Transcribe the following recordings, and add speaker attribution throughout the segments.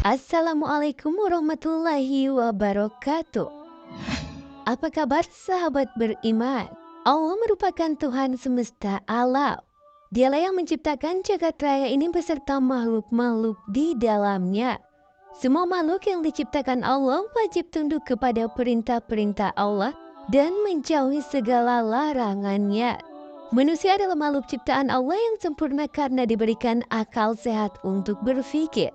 Speaker 1: Assalamualaikum warahmatullahi wabarakatuh. Apa kabar sahabat beriman? Allah merupakan Tuhan semesta alam. Dialah yang menciptakan jagat raya ini beserta makhluk-makhluk di dalamnya. Semua makhluk yang diciptakan Allah wajib tunduk kepada perintah-perintah Allah dan menjauhi segala larangannya. Manusia adalah makhluk ciptaan Allah yang sempurna karena diberikan akal sehat untuk berpikir.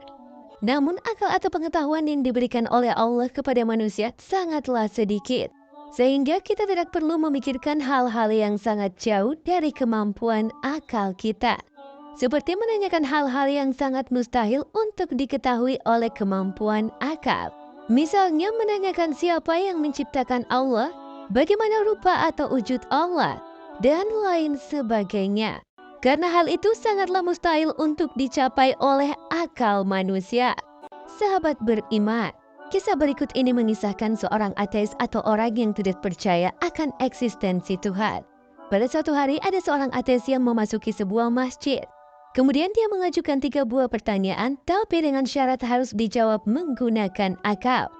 Speaker 1: Namun akal atau pengetahuan yang diberikan oleh Allah kepada manusia sangatlah sedikit. Sehingga kita tidak perlu memikirkan hal-hal yang sangat jauh dari kemampuan akal kita. Seperti menanyakan hal-hal yang sangat mustahil untuk diketahui oleh kemampuan akal. Misalnya menanyakan siapa yang menciptakan Allah, bagaimana rupa atau wujud Allah, dan lain sebagainya. Karena hal itu sangatlah mustahil untuk dicapai oleh akal manusia. Sahabat beriman, kisah berikut ini mengisahkan seorang ateis atau orang yang tidak percaya akan eksistensi Tuhan. Pada suatu hari ada seorang ateis yang memasuki sebuah masjid. Kemudian dia mengajukan 3 buah pertanyaan, tapi dengan syarat harus dijawab menggunakan akal.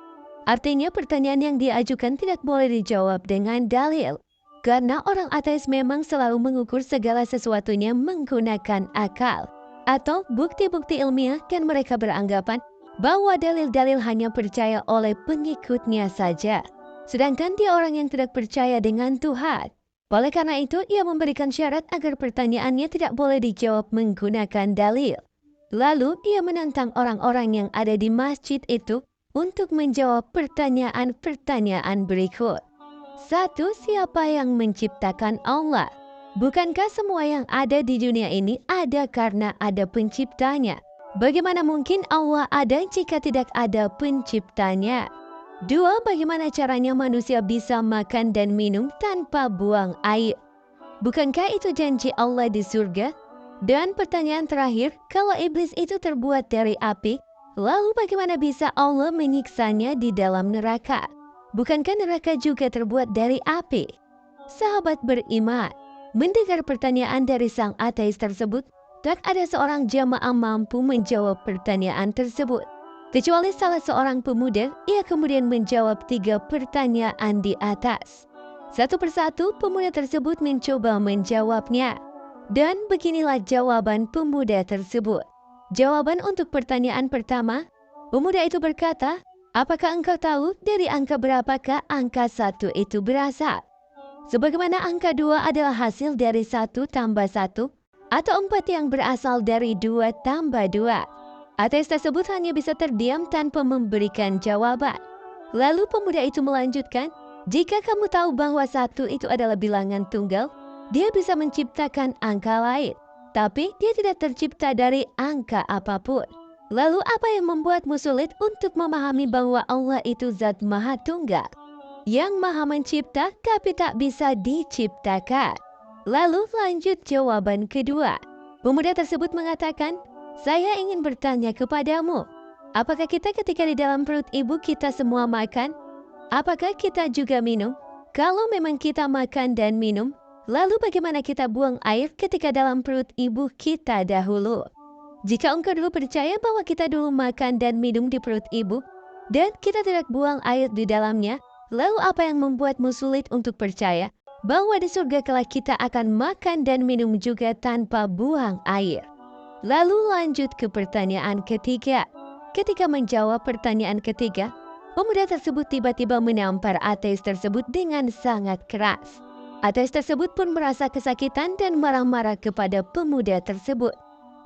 Speaker 1: Artinya pertanyaan yang diajukan tidak boleh dijawab dengan dalil. Karena orang ateis memang selalu mengukur segala sesuatunya menggunakan akal atau bukti-bukti ilmiah, dan mereka beranggapan bahwa dalil-dalil hanya percaya oleh pengikutnya saja. Sedangkan dia orang yang tidak percaya dengan Tuhan. Oleh karena itu, ia memberikan syarat agar pertanyaannya tidak boleh dijawab menggunakan dalil. Lalu, ia menantang orang-orang yang ada di masjid itu untuk menjawab pertanyaan-pertanyaan berikut. 1. Siapa yang menciptakan Allah? Bukankah semua yang ada di dunia ini ada karena ada penciptanya? Bagaimana mungkin Allah ada jika tidak ada penciptanya? 2. Bagaimana caranya manusia bisa makan dan minum tanpa buang air? Bukankah itu janji Allah di surga? Dan pertanyaan terakhir, kalau iblis itu terbuat dari api, lalu bagaimana bisa Allah menyiksanya di dalam neraka? Bukankah neraka juga terbuat dari api? Sahabat beriman, mendengar pertanyaan dari sang ateis tersebut, tak ada seorang jamaah mampu menjawab pertanyaan tersebut. Kecuali salah seorang pemuda, ia kemudian menjawab 3 pertanyaan di atas. Satu persatu pemuda tersebut mencoba menjawabnya. Dan beginilah jawaban pemuda tersebut. Jawaban untuk pertanyaan pertama, pemuda itu berkata, apakah engkau tahu dari angka berapakah angka 1 itu berasal? Sebagaimana angka 2 adalah hasil dari 1 tambah 1, atau 4 yang berasal dari 2 tambah 2. Ateis tersebut hanya bisa terdiam tanpa memberikan jawaban. Lalu pemuda itu melanjutkan, jika kamu tahu bahwa 1 itu adalah bilangan tunggal, dia bisa menciptakan angka lain. Tapi dia tidak tercipta dari angka apapun. Lalu apa yang membuatmu sulit untuk memahami bahwa Allah itu zat maha tunggal, yang maha mencipta tapi tak bisa diciptakan? Lalu lanjut jawaban kedua. Pemuda tersebut mengatakan, saya ingin bertanya kepadamu, apakah kita ketika di dalam perut ibu kita semua makan? Apakah kita juga minum? Kalau memang kita makan dan minum, lalu bagaimana kita buang air ketika dalam perut ibu kita dahulu? Jika engkau dulu percaya bahwa kita dulu makan dan minum di perut ibu, dan kita tidak buang air di dalamnya, lalu apa yang membuatmu sulit untuk percaya bahwa di surga kelak kita akan makan dan minum juga tanpa buang air? Lalu lanjut ke pertanyaan ketiga. Ketika menjawab pertanyaan ketiga, pemuda tersebut tiba-tiba menampar ateis tersebut dengan sangat keras. Ateis tersebut pun merasa kesakitan dan marah-marah kepada pemuda tersebut.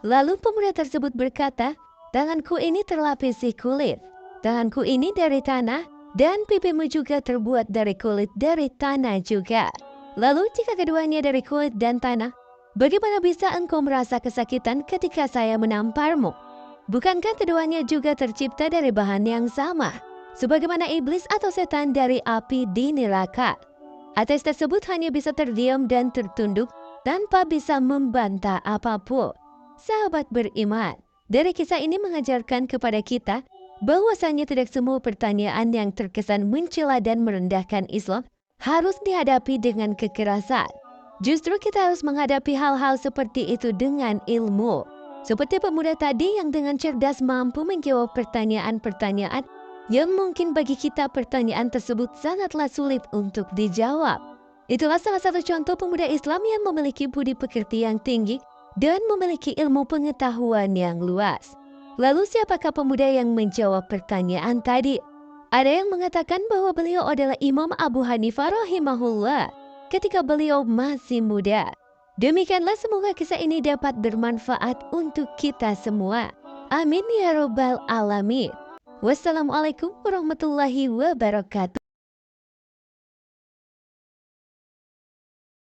Speaker 1: Lalu pemuda tersebut berkata, tanganku ini terlapisi kulit, tanganku ini dari tanah, dan pipimu juga terbuat dari kulit dari tanah juga. Lalu jika keduanya dari kulit dan tanah, bagaimana bisa engkau merasa kesakitan ketika saya menamparmu? Bukankah keduanya juga tercipta dari bahan yang sama, sebagaimana iblis atau setan dari api di neraka? Ateis tersebut hanya bisa terdiam dan tertunduk tanpa bisa membantah apapun. Sahabat beriman, dari kisah ini mengajarkan kepada kita bahwasanya tidak semua pertanyaan yang terkesan mencela dan merendahkan Islam harus dihadapi dengan kekerasan. Justru kita harus menghadapi hal-hal seperti itu dengan ilmu. Seperti pemuda tadi yang dengan cerdas mampu menjawab pertanyaan-pertanyaan yang mungkin bagi kita pertanyaan tersebut sangatlah sulit untuk dijawab. Itulah salah satu contoh pemuda Islam yang memiliki budi pekerti yang tinggi dan memiliki ilmu pengetahuan yang luas. Lalu siapakah pemuda yang menjawab pertanyaan tadi? Ada yang mengatakan bahwa beliau adalah Imam Abu Hanifah rahimahullah ketika beliau masih muda. Demikianlah semoga kisah ini dapat bermanfaat untuk kita semua. Amin ya robbal alamin. Wassalamualaikum warahmatullahi wabarakatuh.